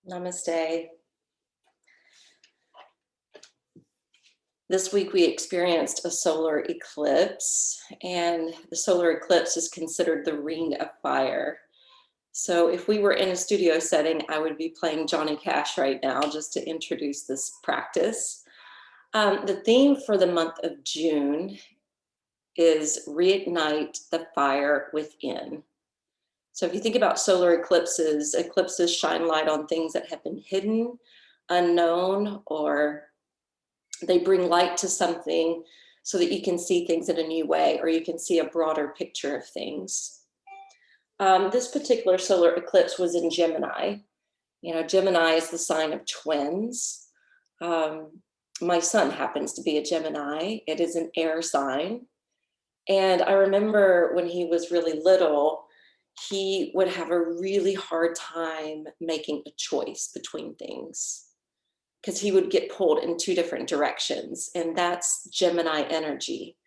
Namaste. This week we experienced a solar eclipse, and the solar eclipse is considered the ring of fire. So if we were in a studio setting, I would be playing Johnny Cash right now just to introduce this practice. The theme for the month of June is reignite the fire within. So if you think about solar eclipses, eclipses shine light on things that have been hidden, unknown, or they bring light to something so that you can see things in a new way, or you can see a broader picture of things. This particular solar eclipse was in Gemini. You know, Gemini is the sign of twins. My son happens to be a Gemini. It is an air sign. And I remember when he was really little, he would have a really hard time making a choice between things because he would get pulled in two different directions, and that's Gemini energy.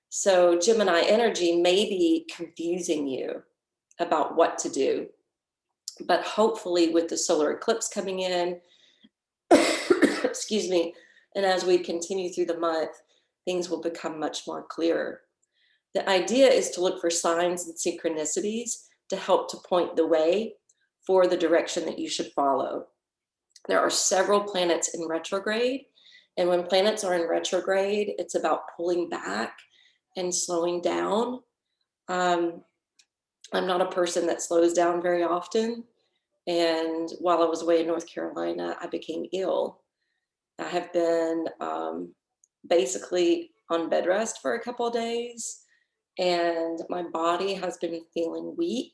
So Gemini energy may be confusing you about what to do, but hopefully with the solar eclipse coming in, excuse me, and as we continue through the month, things will become much more clearer. The idea is to look for signs and synchronicities to help to point the way for the direction that you should follow. There are several planets in retrograde, and when planets are in retrograde, it's about pulling back and slowing down. I'm not a person that slows down very often, and while I was away in North Carolina, I became ill. I have been basically on bed rest for a couple of days, and my body has been feeling weak.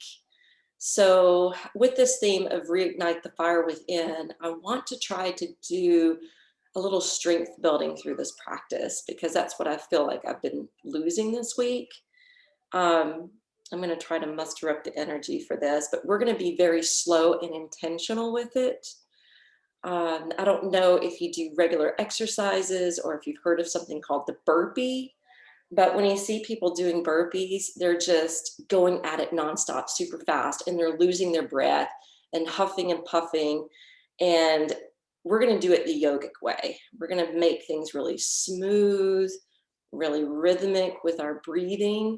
So with this theme of reignite the fire within, I want to try to do a little strength building through this practice, because that's what I feel like I've been losing this week. I'm going to try to muster up the energy for this, but we're going to be very slow and intentional with it. I don't know if you do regular exercises or if you've heard of something called the burpee. But when you see people doing burpees, they're just going at it nonstop, super fast, and they're losing their breath and huffing and puffing. And we're going to do it the yogic way. We're going to make things really smooth, really rhythmic with our breathing,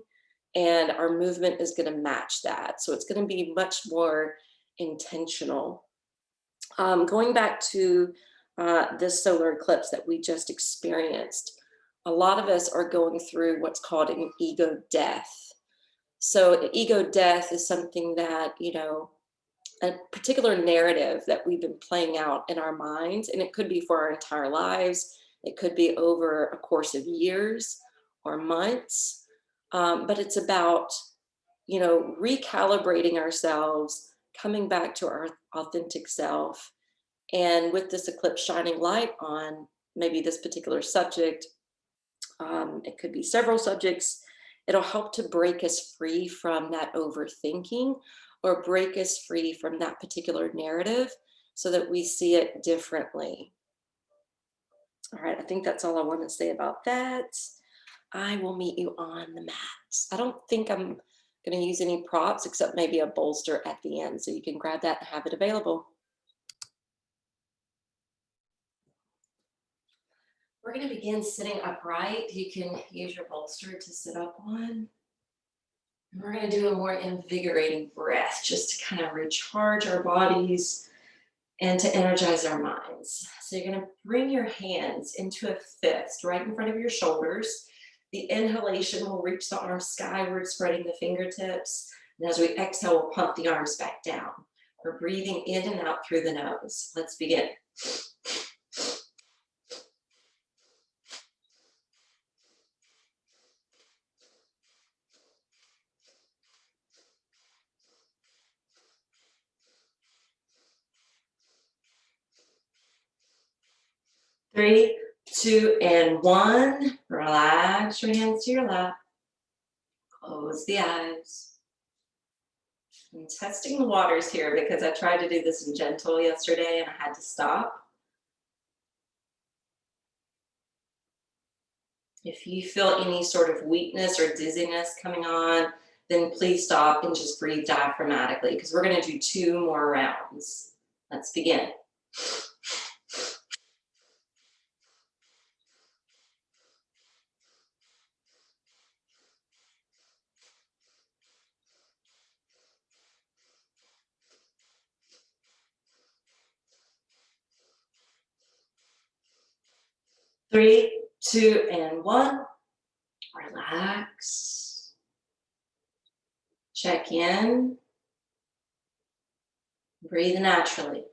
and our movement is going to match that. So it's going to be much more intentional. Going back to this solar eclipse that we just experienced, a lot of us are going through what's called an ego death. So an ego death is something that, you know, a particular narrative that we've been playing out in our minds, and it could be for our entire lives. It could be over a course of years or months, but it's about, you know, recalibrating ourselves, coming back to our authentic self. And with this eclipse shining light on maybe this particular subject, it could be several subjects. It'll help to break us free from that overthinking, or break us free from that particular narrative so that we see it differently. All right, I think that's all I want to say about that. I will meet you on the mat. I don't think I'm going to use any props except maybe a bolster at the end, so you can grab that and have it available. We're going to begin sitting upright. You can use your bolster to sit up on. And we're going to do a more invigorating breath just to kind of recharge our bodies and to energize our minds. So you're going to bring your hands into a fist right in front of your shoulders. The inhalation will reach the arms skyward, spreading the fingertips. And as we exhale, we'll pump the arms back down. We're breathing in and out through the nose. Let's begin. 3, 2, and 1. Relax your hands to your lap. Close the eyes. I'm testing the waters here because I tried to do this in gentle yesterday and I had to stop. If you feel any sort of weakness or dizziness coming on, then please stop and just breathe diaphragmatically, because we're going to do 2 more rounds. Let's begin. Three, two, and one. Relax. Check in. Breathe naturally.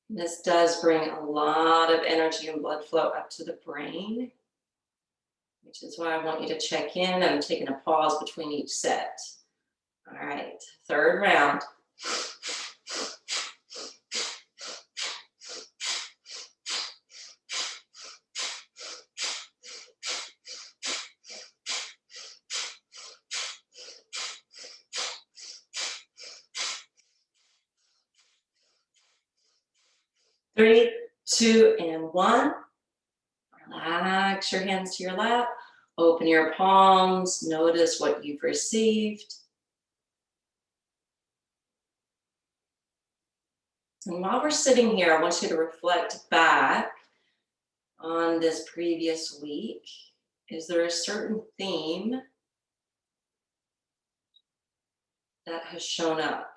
This does bring a lot of energy and blood flow up to the brain, which is why I want you to check in. I'm taking a pause between each set. All right, third round. 3, 2, and 1. Relax your hands to your lap. Open your palms. Notice what you've received. And while we're sitting here, I want you to reflect back on this previous week. Is there a certain theme that has shown up?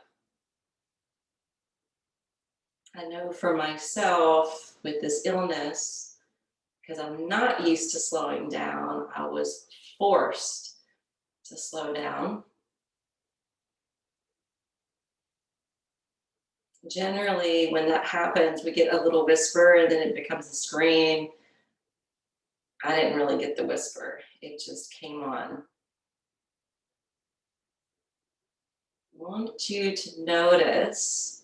I know for myself with this illness, because I'm not used to slowing down, I was forced to slow down. Generally, when that happens, we get a little whisper and then it becomes a scream. I didn't really get the whisper. It just came on. I want you to notice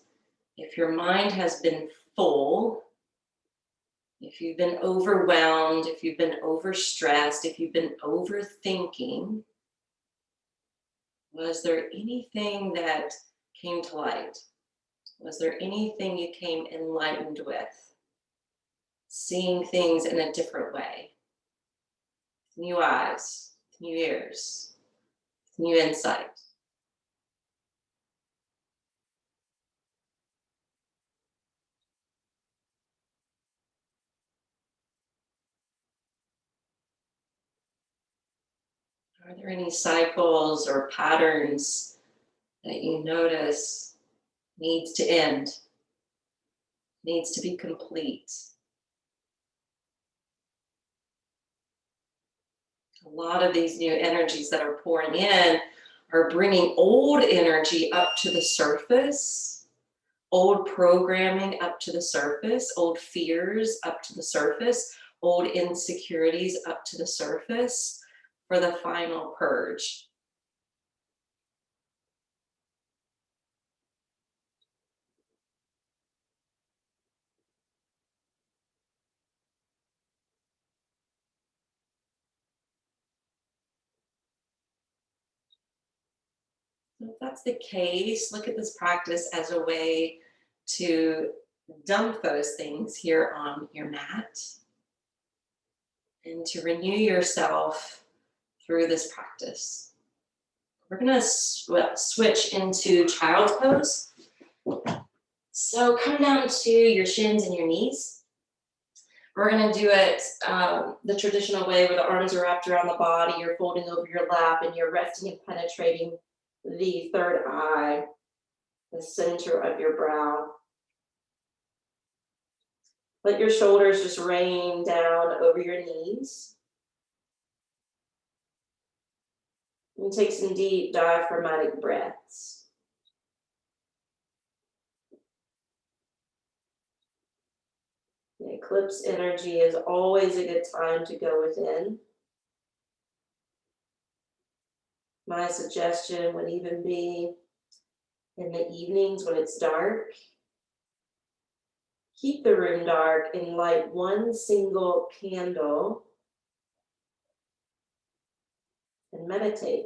if your mind has been full, if you've been overwhelmed, if you've been overstressed, if you've been overthinking, was there anything that came to light? Was there anything you came enlightened with? Seeing things in a different way. New eyes, new ears, new insight. Are there any cycles or patterns that you notice needs to end, needs to be complete? A lot of these new energies that are pouring in are bringing old energy up to the surface, old programming up to the surface, old fears up to the surface, old insecurities up to the surface for the final purge. So if that's the case, look at this practice as a way to dump those things here on your mat and to renew yourself through this practice. We're going to switch into child's pose. So come down to your shins and your knees. We're going to do it the traditional way where the arms are wrapped around the body, you're folding over your lap, and you're resting and penetrating the third eye, the center of your brow. Let your shoulders just rain down over your knees. And take some deep diaphragmatic breaths. The eclipse energy is always a good time to go within. My suggestion would even be in the evenings when it's dark. Keep the room dark and light one single candle and meditate.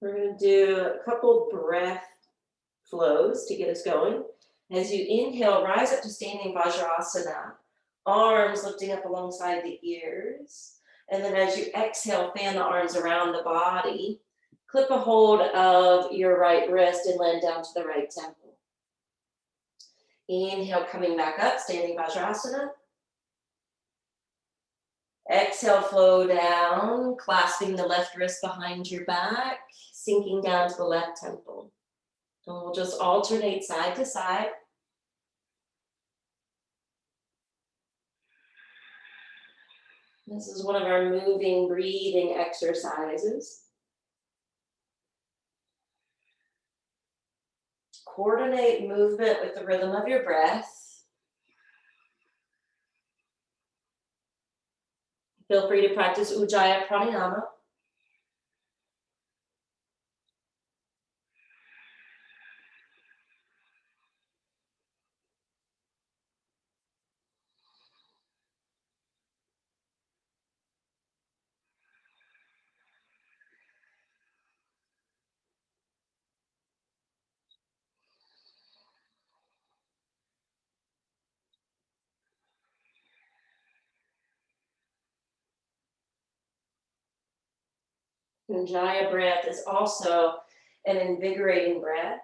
We're going to do a couple breath flows to get us going. As you inhale, rise up to standing Vajrasana, arms lifting up alongside the ears. And then as you exhale, fan the arms around the body. Clip a hold of your right wrist and land down to the right temple. Inhale, coming back up, standing Vajrasana. Exhale, flow down, clasping the left wrist behind your back, sinking down to the left temple. And we'll just alternate side to side. This is one of our moving, breathing exercises. Coordinate movement with the rhythm of your breath. Feel free to practice Ujjayi Pranayama. Ujjayi breath is also an invigorating breath.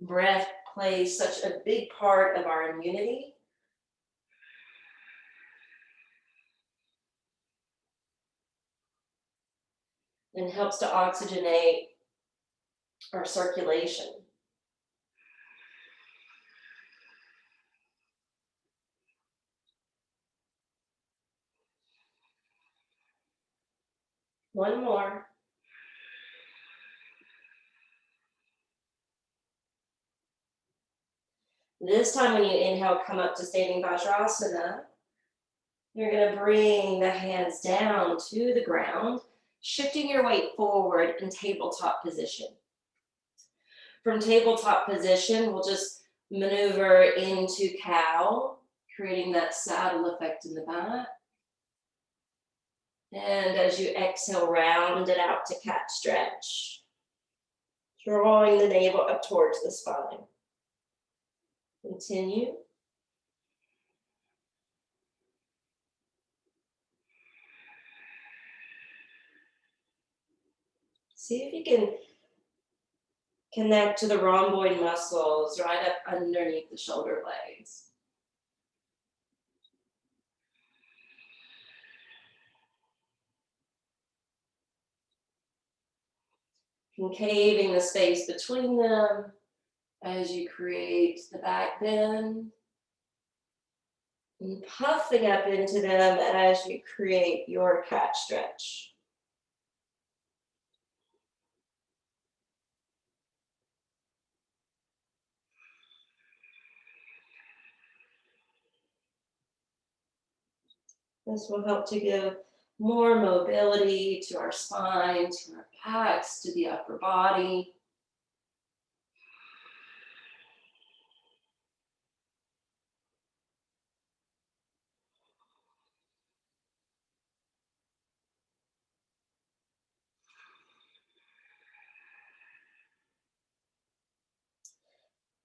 Breath plays such a big part of our immunity. And helps to oxygenate our circulation. One more. This time when you inhale, come up to standing Vajrasana. You're going to bring the hands down to the ground, shifting your weight forward in tabletop position. From tabletop position, we'll just maneuver into cow, creating that saddle effect in the back. And as you exhale, round it out to cat stretch, drawing the navel up towards the spine. Continue. See if you can connect to the rhomboid muscles right up underneath the shoulder blades. Concaving the space between them as you create the back bend. And puffing up into them as you create your cat stretch. This will help to give more mobility to our spine, to our backs, to the upper body.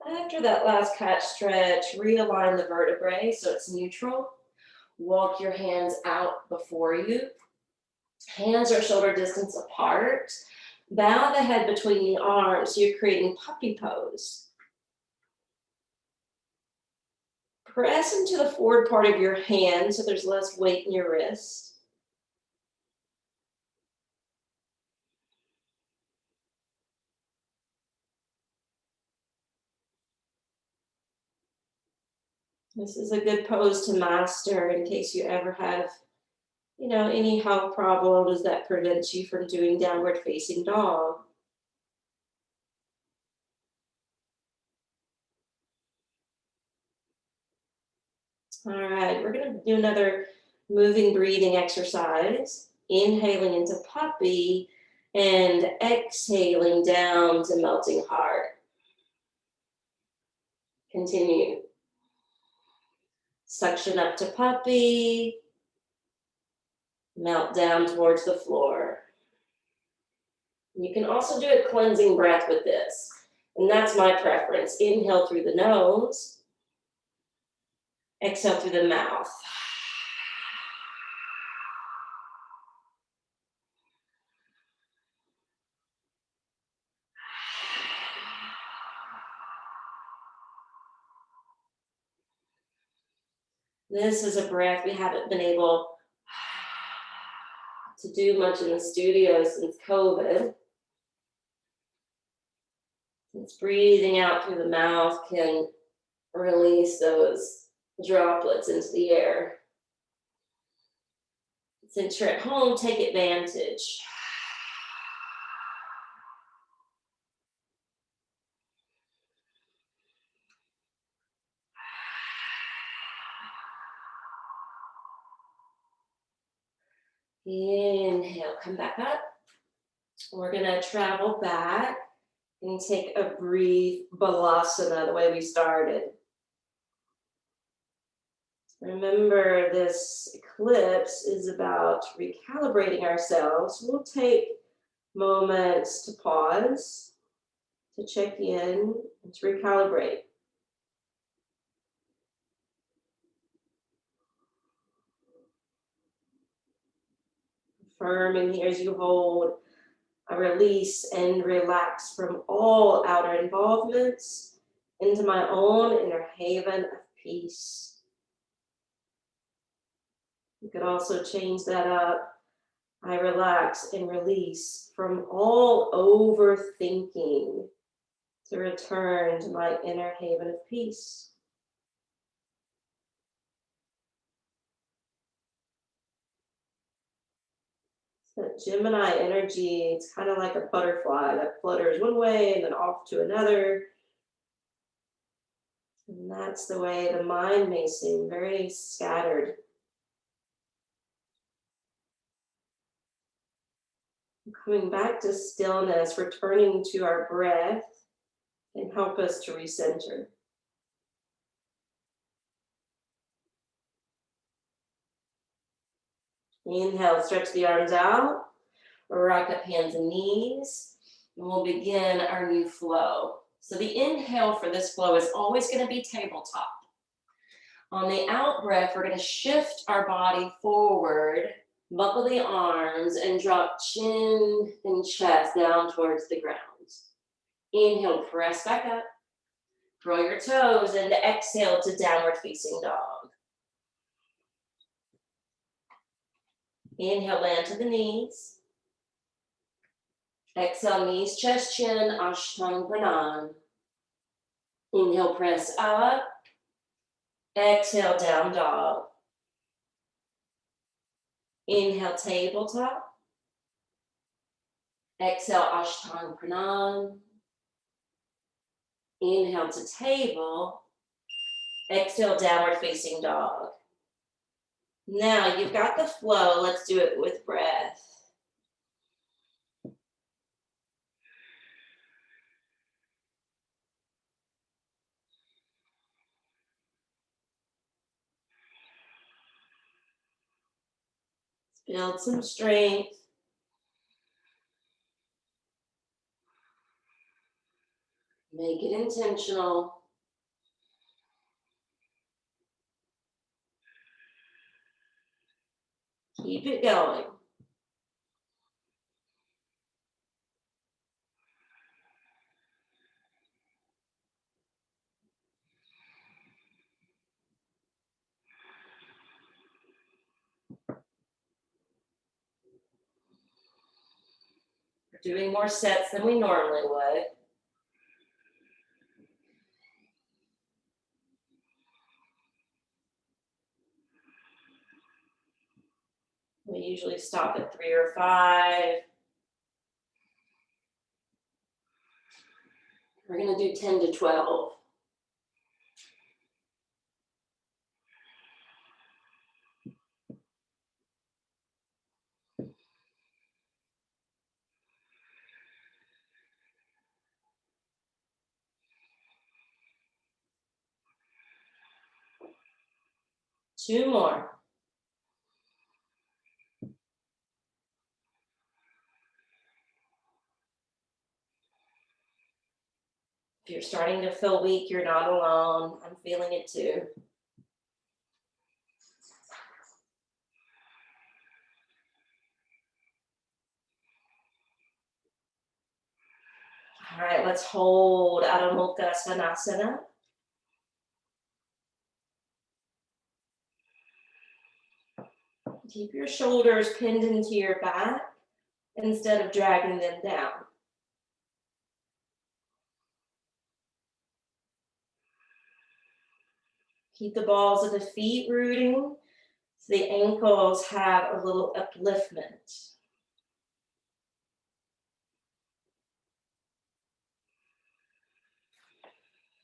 After that last cat stretch, realign the vertebrae so it's neutral. Walk your hands out before you. Hands are shoulder distance apart. Bow the head between the arms. You're creating puppy pose. Press into the forward part of your hand so there's less weight in your wrist. This is a good pose to master in case you ever have, any health problems that prevents you from doing downward facing dog. All right, we're going to do another moving breathing exercise. Inhaling into puppy and exhaling down to melting heart. Continue. Suction up to puppy. Melt down towards the floor. You can also do a cleansing breath with this, and that's my preference. Inhale through the nose. Exhale through the mouth. This is a breath we haven't been able to do much in the studio since COVID. Since breathing out through the mouth can release those droplets into the air. Since you're at home, take advantage. Inhale, come back up. We're gonna travel back and take a brief balasana the way we started. Remember, this eclipse is about recalibrating ourselves. We'll take moments to pause, to check in, and to recalibrate. Affirming here as you hold, I release and relax from all outer involvements into my own inner haven of peace. You could also change that up. I relax and release from all overthinking to return to my inner haven of peace. That Gemini energy, it's kind of like a butterfly that flutters one way and then off to another. And that's the way the mind may seem, very scattered. Coming back to stillness, returning to our breath can help us to recenter. Inhale, stretch the arms out, rock up hands and knees, and we'll begin our new flow. So the inhale for this flow is always going to be tabletop. On the out breath, we're going to shift our body forward, buckle the arms, and drop chin and chest down towards the ground. Inhale, press back up, curl your toes, and exhale to downward facing dog. Inhale, land to the knees. Exhale, knees, chest, chin, Ashtanga. Inhale, press up. Exhale, down dog. Inhale, tabletop. Exhale, Ashtanga. Inhale to table. Exhale, downward facing dog. Now you've got the flow. Let's do it with breath. Build some strength. Make it intentional. Keep it going. We're doing more sets than we normally would. We usually stop at 3 or 5. We're going to do 10 to 12. 2 more. If you're starting to feel weak, you're not alone. I'm feeling it too. All right, let's hold Adho Mukha Svanasana. Keep your shoulders pinned into your back instead of dragging them down. Keep the balls of the feet rooting so the ankles have a little upliftment.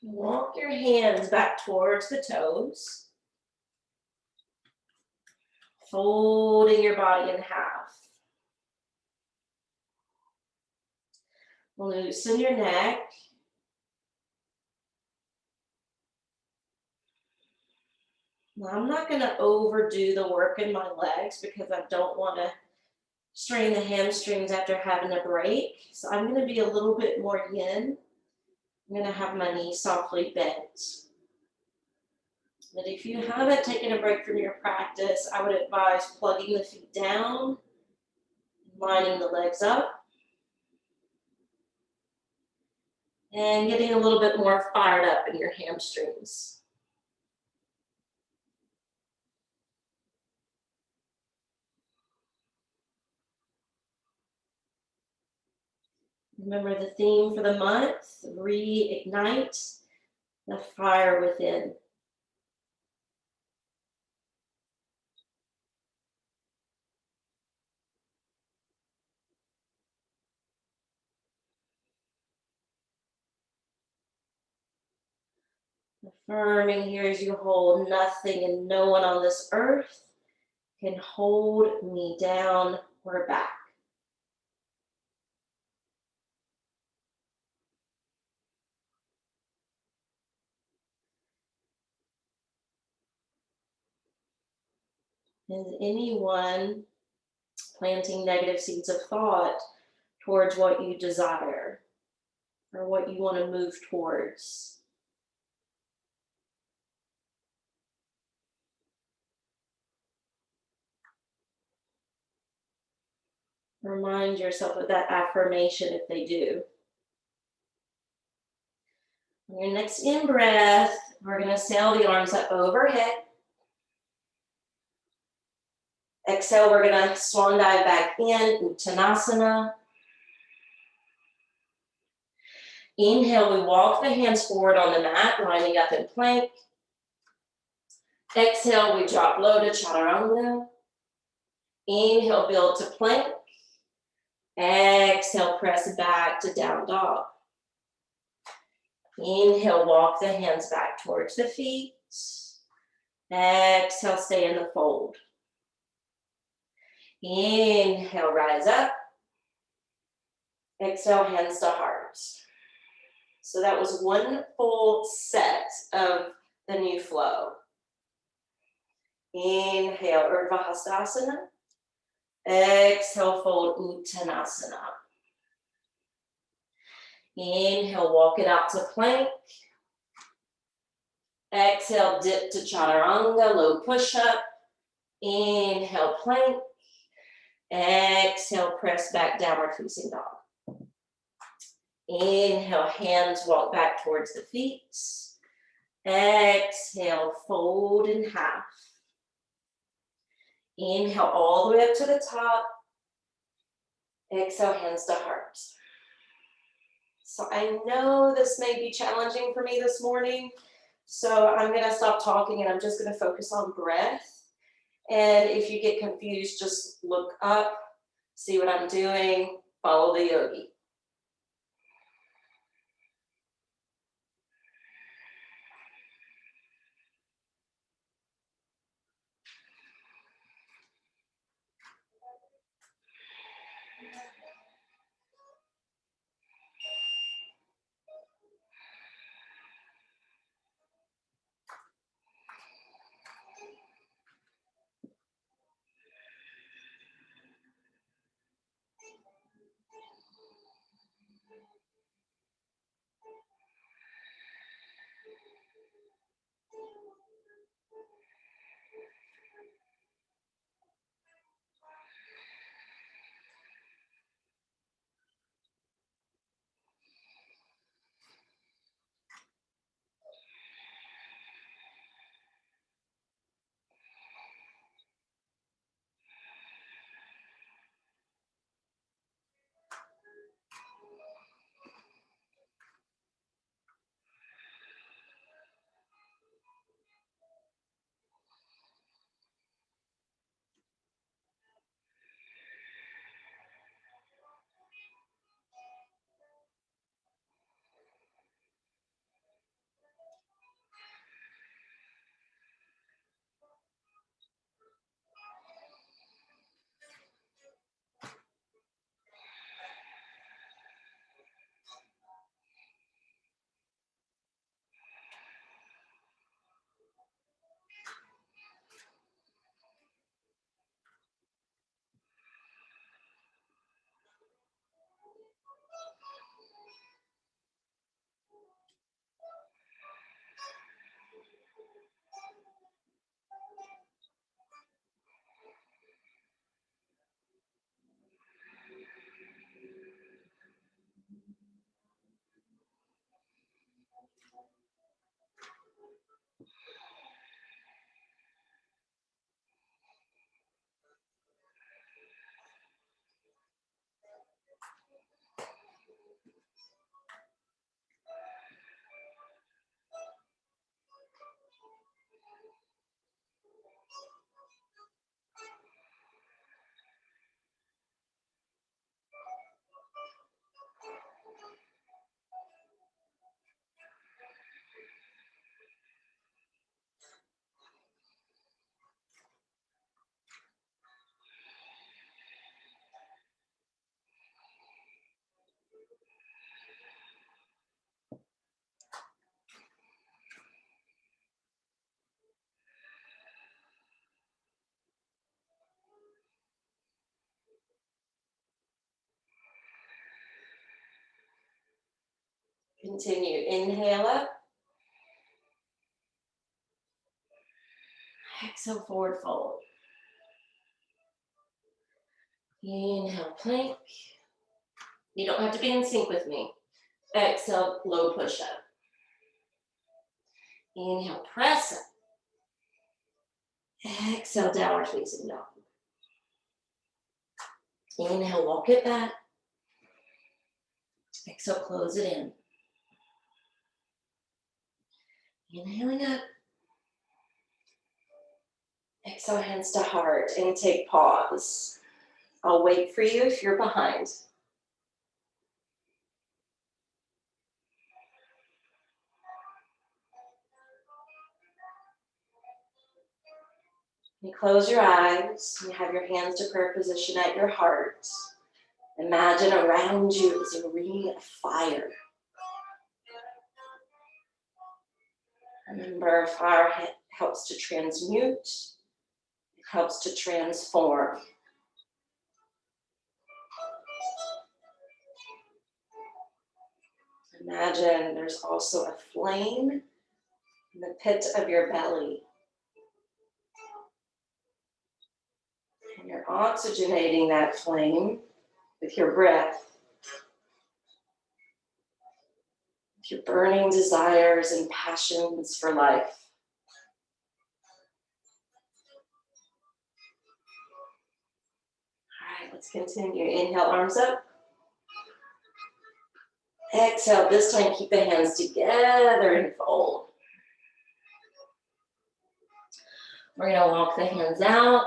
Walk your hands back towards the toes, folding your body in half. Loosen your neck. Now, I'm not going to overdo the work in my legs because I don't want to strain the hamstrings after having a break. So I'm going to be a little bit more yin. I'm going to have my knees softly bent. But if you haven't taken a break from your practice, I would advise plugging the feet down, lining the legs up, and getting a little bit more fired up in your hamstrings. Remember the theme for the month, reignite the fire within. Affirming here as you hold, nothing and no one on this earth can hold me down or back. Is anyone planting negative seeds of thought towards what you desire or what you want to move towards? Remind yourself of that affirmation if they do. On your next in-breath, we're going to sail the arms up overhead. Exhale, we're going to swan dive back in, Uttanasana. Inhale, we walk the hands forward on the mat, lining up in plank. Exhale, we drop low to Chaturanga. Inhale, build to plank. Exhale, press back to down dog. Inhale, walk the hands back towards the feet. Exhale, stay in the fold. Inhale, rise up. Exhale, hands to heart. So that was one full set of the new flow. Inhale, Urdhva Hastasana. Exhale, fold Uttanasana. Inhale, walk it out to plank. Exhale, dip to Chaturanga, low push-up. Inhale, plank. Exhale, press back, downward facing dog. Inhale, hands walk back towards the feet. Exhale, fold in half. Inhale all the way up to the top. Exhale, hands to heart. So I know this may be challenging for me this morning, so I'm going to stop talking and I'm just going to focus on breath. And if you get confused, just look up, see what I'm doing, follow the yogi. Continue. Inhale up. Exhale, forward fold. Inhale, plank. You don't have to be in sync with me. Exhale, low push-up. Inhale, press up. Exhale, downward facing dog. Inhale, walk it back. Exhale, close it in. Inhaling up. Exhale, hands to heart, and take pause. I'll wait for you if you're behind. You close your eyes, you have your hands to prayer position at your heart. Imagine around you is a ring of fire. Remember, fire helps to transmute, it helps to transform. Imagine there's also a flame in the pit of your belly. And you're oxygenating that flame with your breath, with your burning desires and passions for life. All right, let's continue. Inhale, arms up. Exhale, this time keep the hands together and fold. We're gonna walk the hands out,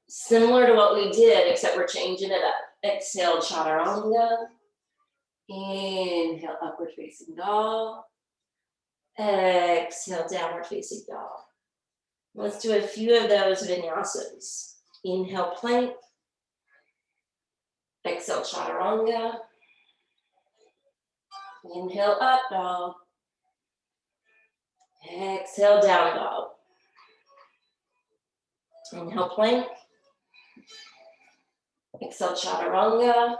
similar to what we did, except we're changing it up. Exhale, chaturanga. Inhale, upward facing dog. Exhale, downward facing dog. Let's do a few of those vinyasas. Inhale, plank. Exhale, chaturanga. Inhale, up dog. Exhale, down dog. Inhale, plank. Exhale, chaturanga.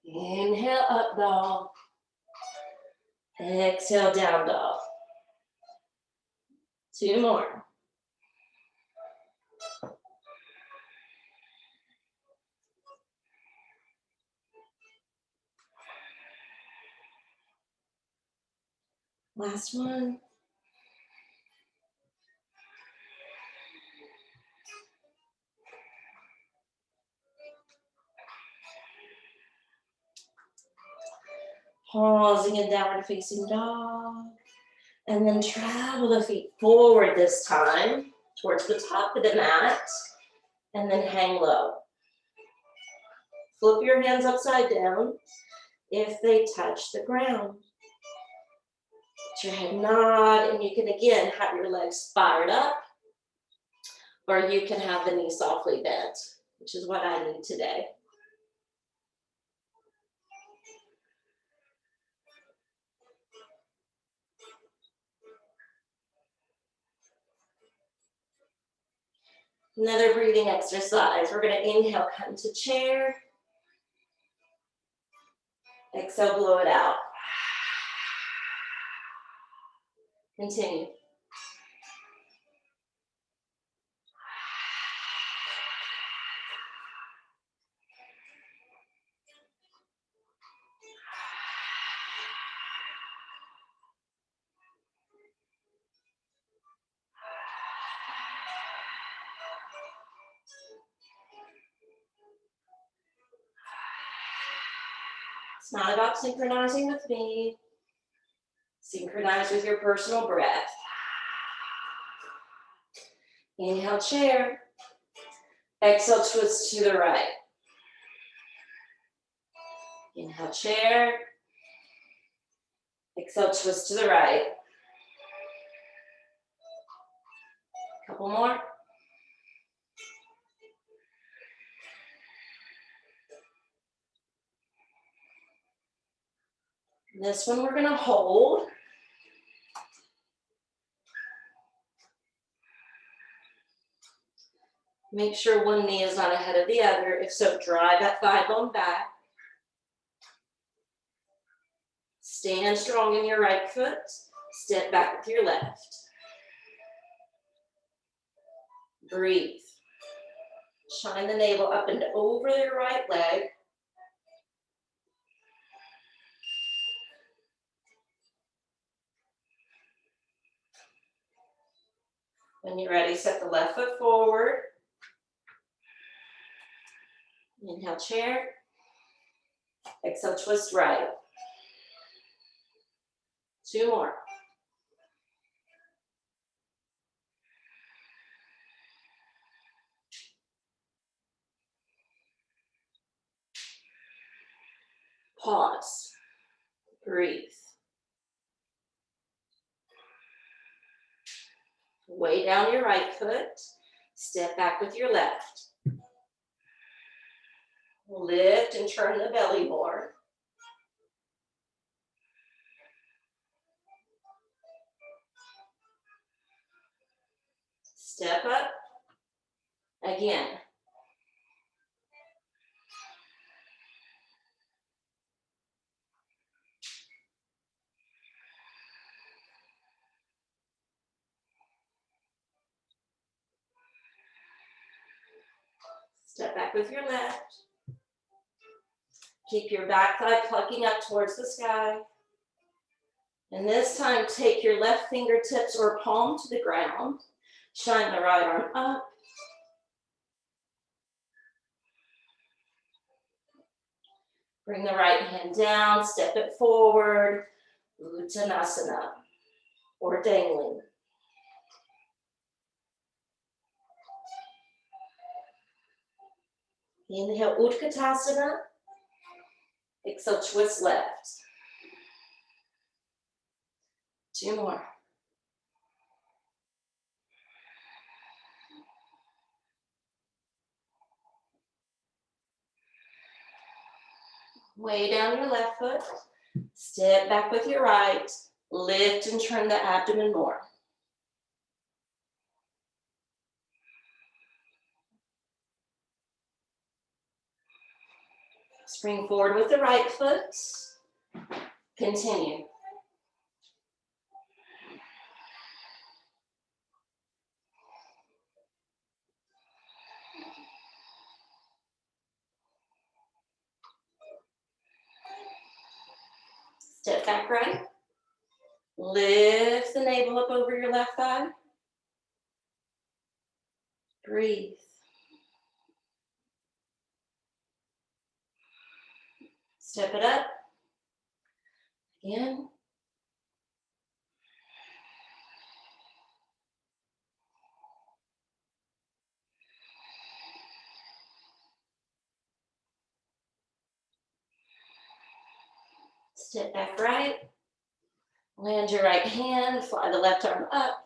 Inhale, up dog. Exhale, down dog. Two more. Last one. Pausing in downward facing dog. And then travel the feet forward this time towards the top of the mat. And then hang low. Flip your hands upside down if they touch the ground. Let your head nod, and you can again have your legs fired up, or you can have the knee softly bent, which is what I need today. Another breathing exercise. We're going to inhale, come to chair. Exhale, blow it out. Continue. It's not about synchronizing with me. Synchronize with your personal breath. Inhale, chair. Exhale, twist to the right. Inhale, chair. Exhale, twist to the right. Couple more. This one we're going to hold. Make sure one knee is not ahead of the other. If so, drive that thigh bone back. Stand strong in your right foot. Step back with your left. Breathe. Shine the navel up and over your right leg. When you're ready, set the left foot forward. Inhale, chair. Exhale, twist right. 2 more. Pause. Breathe. Way down your right foot. Step back with your left. Lift and turn the belly more. Step up. Again. Step back with your left. Keep your back thigh plucking up towards the sky. And this time, take your left fingertips or palm to the ground. Shine the right arm up. Bring the right hand down, step it forward. Uttanasana, or dangling. Inhale, Utkatasana. Exhale, twist left. 2 more. Way down your left foot. Step back with your right. Lift and turn the abdomen more. Spring forward with the right foot. Continue. Step back right. Lift the navel up over your left thigh. Breathe. Step it up. Again. Step back right. Land your right hand, fly the left arm up.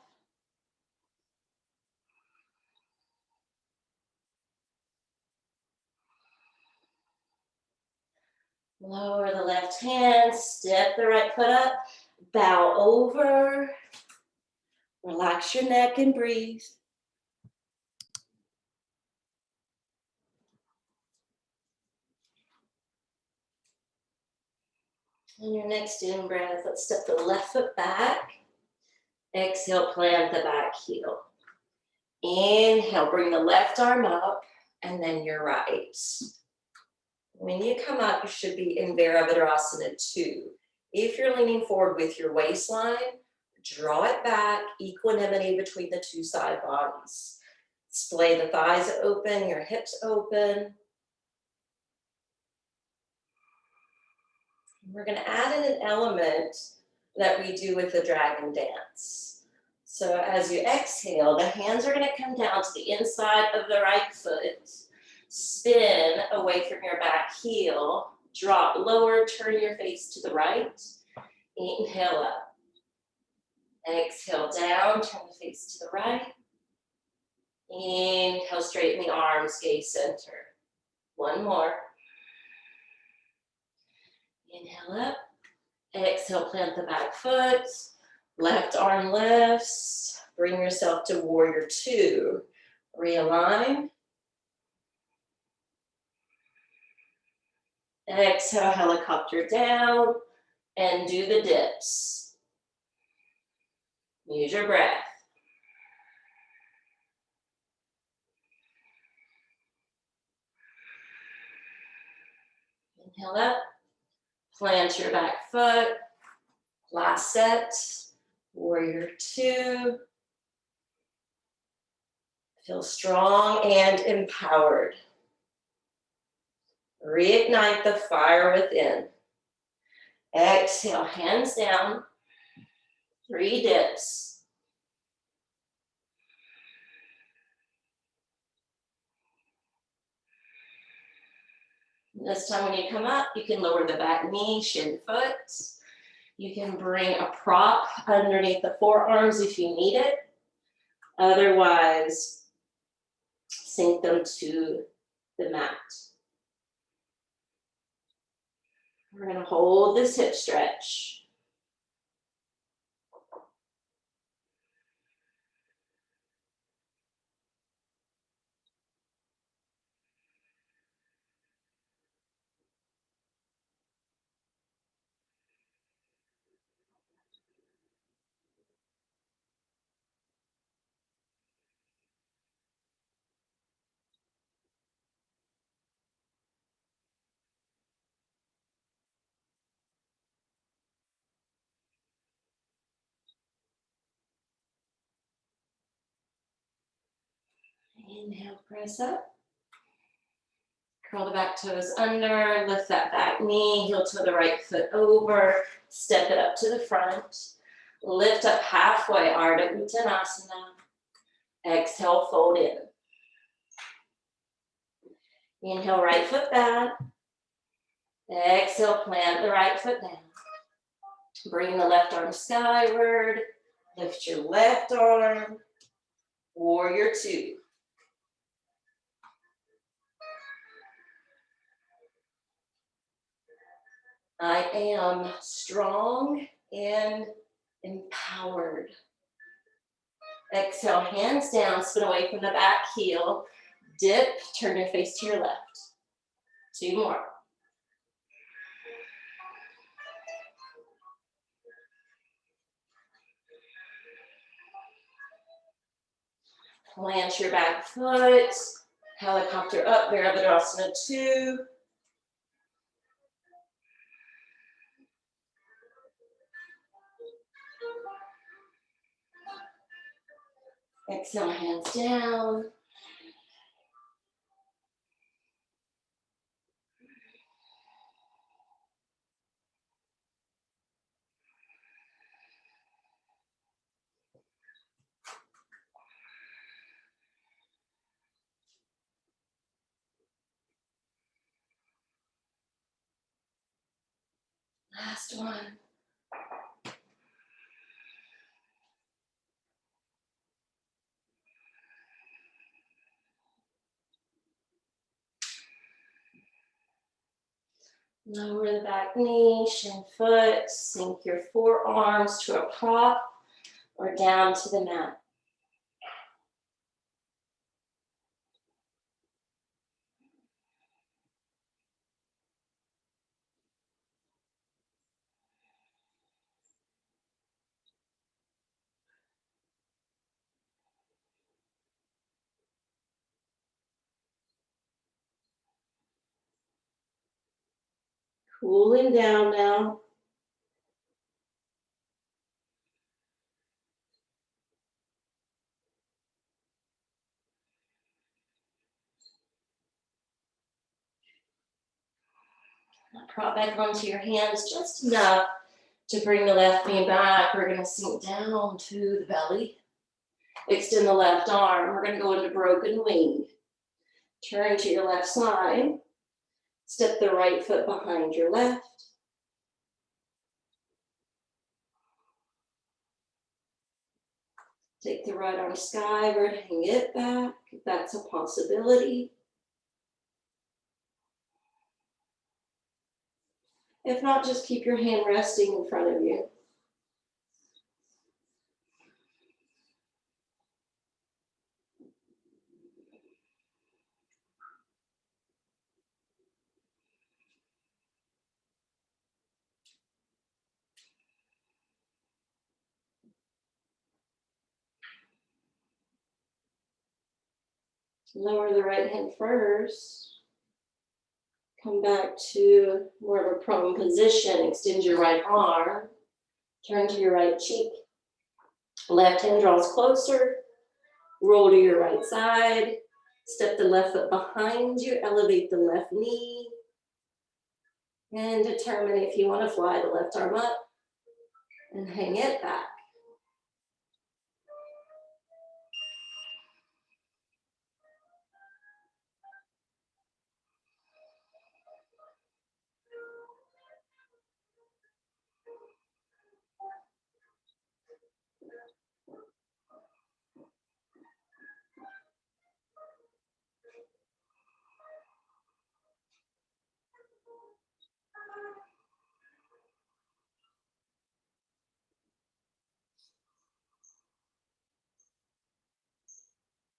Lower the left hand, step the right foot up, bow over. Relax your neck and breathe. On your next in breath, let's step the left foot back. Exhale, plant the back heel. Inhale, bring the left arm up, and then your right. When you come up, you should be in Virabhadrasana 2. If you're leaning forward with your waistline, draw it back, equanimity between the 2 side bodies. Splay the thighs open, your hips open. We're going to add in an element that we do with the dragon dance. So as you exhale, the hands are going to come down to the inside of the right foot. Spin away from your back heel. Drop lower, turn your face to the right. Inhale up. Exhale down, turn the face to the right. Inhale, straighten the arms, gaze center. 1 more. Inhale up. Exhale, plant the back foot. Left arm lifts. Bring yourself to warrior 2. Realign. Exhale, helicopter down. and do the dips. Use your breath. Inhale up, plant your back foot. Last set, warrior two. Feel strong and empowered. Reignite the fire within. Exhale, hands down. 3 dips. This time when you come up, you can lower the back knee, shin foot. You can bring a prop underneath the forearms if you need it. Otherwise, sink them to the mat. We're going to hold this hip stretch. Inhale, press up. Curl the back toes under, lift that back knee, heel to the right foot over, step it up to the front. Lift up halfway, Ardha Uttanasana. Exhale, fold in. Inhale, right foot back. Exhale, plant the right foot down. Bring the left arm skyward. Lift your left arm. Warrior two. I am strong and empowered. Exhale, hands down, spin away from the back heel. Dip, turn your face to your left. 2 more. Plant your back foot. Helicopter up, Virabhadrasana 2. Exhale, hands down. Last one. Lower the back knee, shin foot, sink your forearms to a prop or down to the mat. Cooling down now. Now prop back onto your hands just enough to bring the left knee back. We're going to sink down to the belly. Extend the left arm. We're going to go into broken wing. Turn to your left side. Step the right foot behind your left. Take the right arm skyward, hang it back, if that's a possibility. If not, just keep your hand resting in front of you. Lower the right hand first. Come back to more of a prone position. Extend your right arm. Turn to your right cheek. Left hand draws closer. Roll to your right side. Step the left foot behind you. Elevate the left knee. And determine if you want to fly the left arm up and hang it back.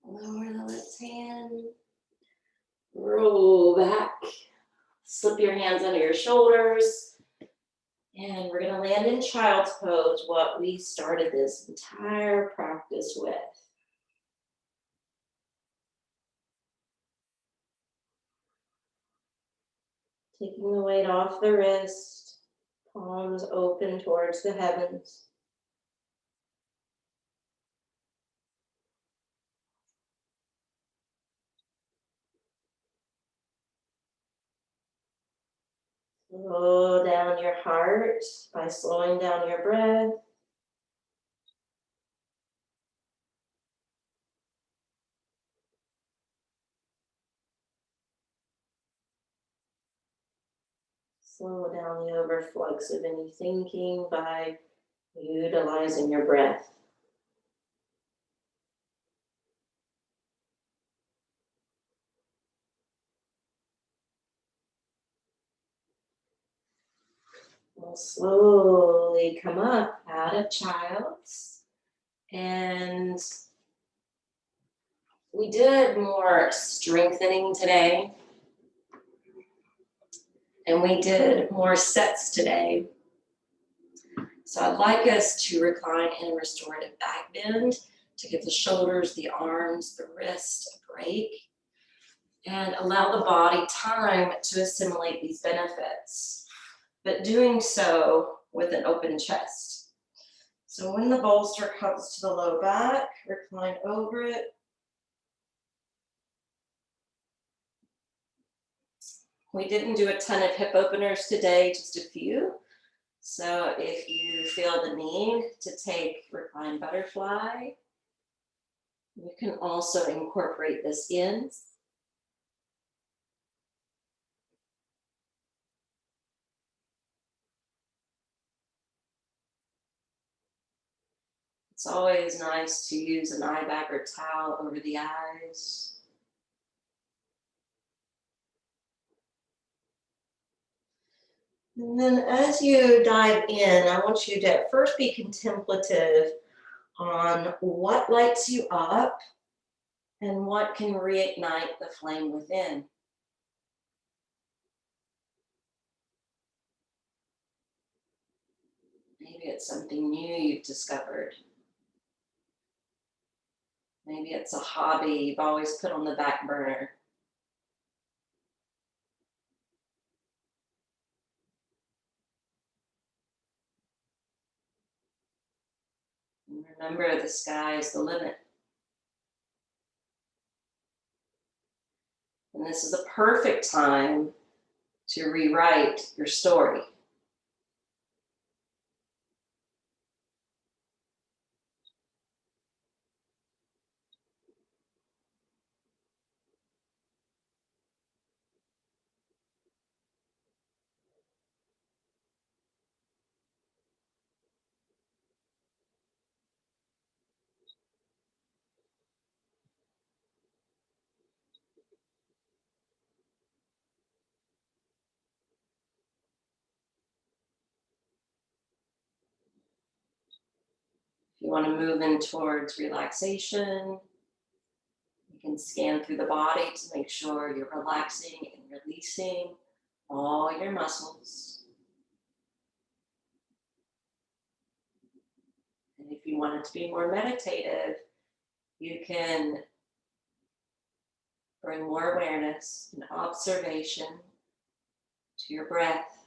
Lower the left hand. Roll back. Slip your hands under your shoulders. And we're going to land in child's pose, what we started this entire practice with. Taking the weight off the wrist, palms open towards the heavens. Slow down your heart by slowing down your breath. Slow down the overflux of any thinking by utilizing your breath. We'll slowly come up out of child's. And we did more strengthening today. And we did more sets today. So I'd like us to recline in a restorative back bend to give the shoulders, the arms, the wrist a break and allow the body time to assimilate these benefits, but doing so with an open chest. So when the bolster comes to the low back, recline over it. We didn't do a ton of hip openers today, just a few. So if you feel the need to take recline butterfly, you can also incorporate this in. It's always nice to use an eye bag or towel over the eyes. And then as you dive in, I want you to first be contemplative on what lights you up and what can reignite the flame within. Maybe it's something new you've discovered. Maybe it's a hobby you've always put on the back burner. And remember, the sky is the limit. And this is a perfect time to rewrite your story. If you want to move in towards relaxation, you can scan through the body to make sure you're relaxing and releasing all your muscles. And if you want it to be more meditative, you can Bring more awareness and observation to your breath.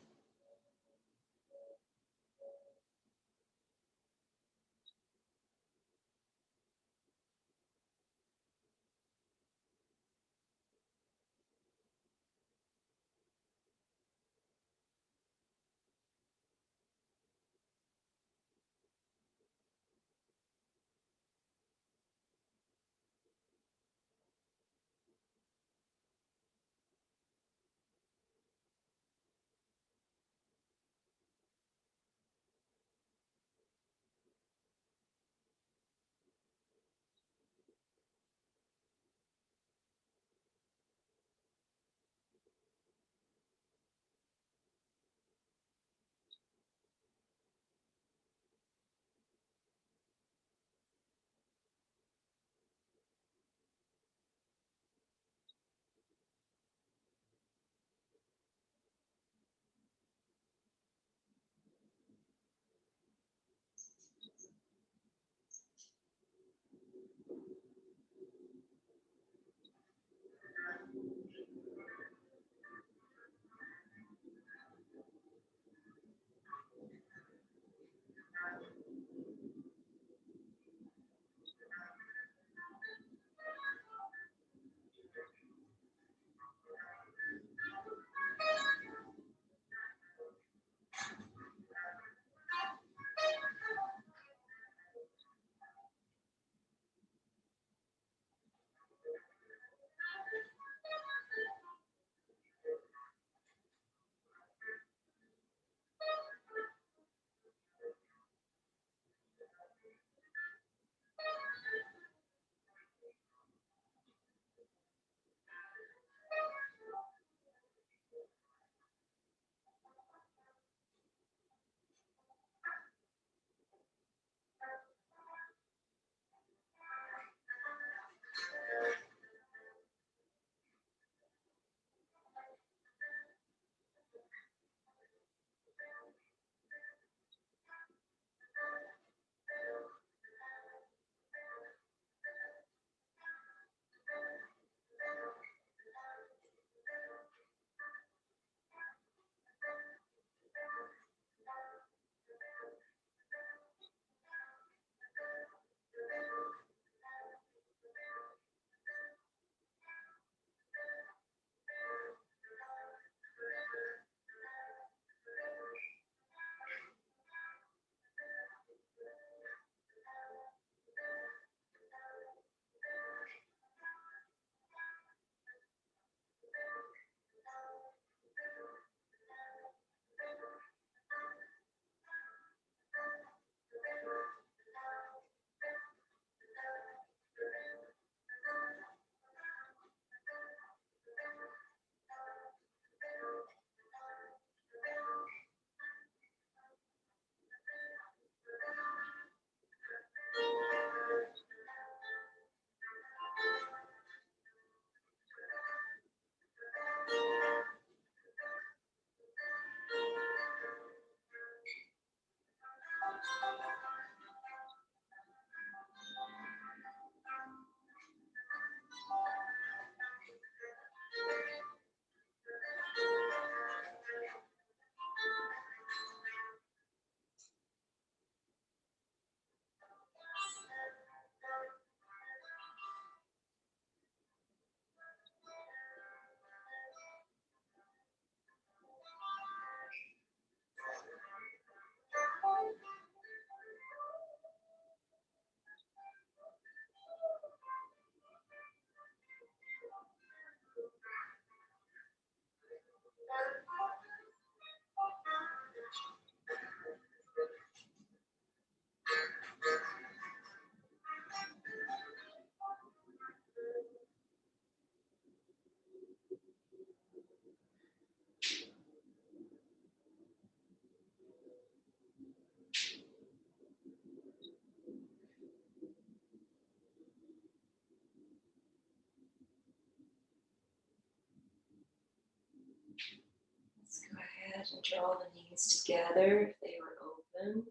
Let's go ahead and draw the knees together if they were open.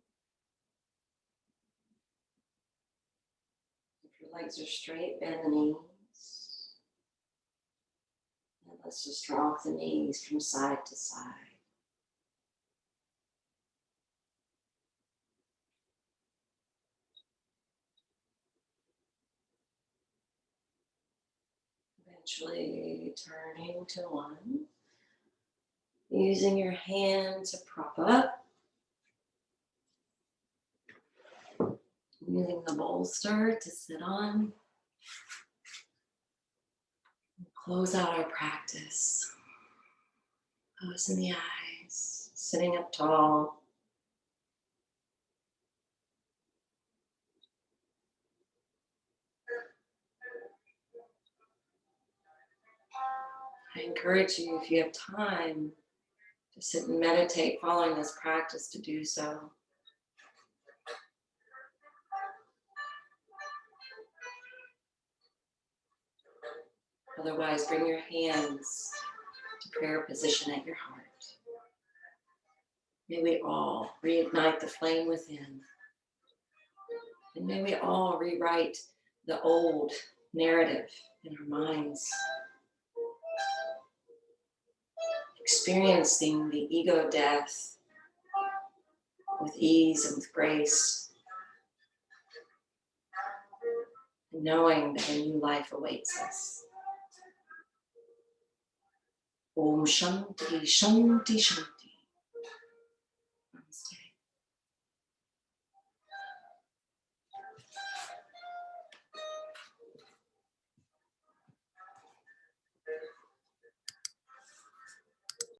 If your legs are straight, bend the knees. Let's just rock the knees from side to side. Eventually turning to one. Using your hand to prop up. Using the bolster to sit on. Close out our practice. Closing the eyes, sitting up tall. I encourage you, if you have time, to sit and meditate following this practice, to do so. Otherwise, bring your hands to prayer position at your heart. May we all reignite the flame within. And may we all rewrite the old narrative in our minds. Experiencing the ego death with ease and with grace. And knowing that a new life awaits us. Om Shanti Shanti Shanti.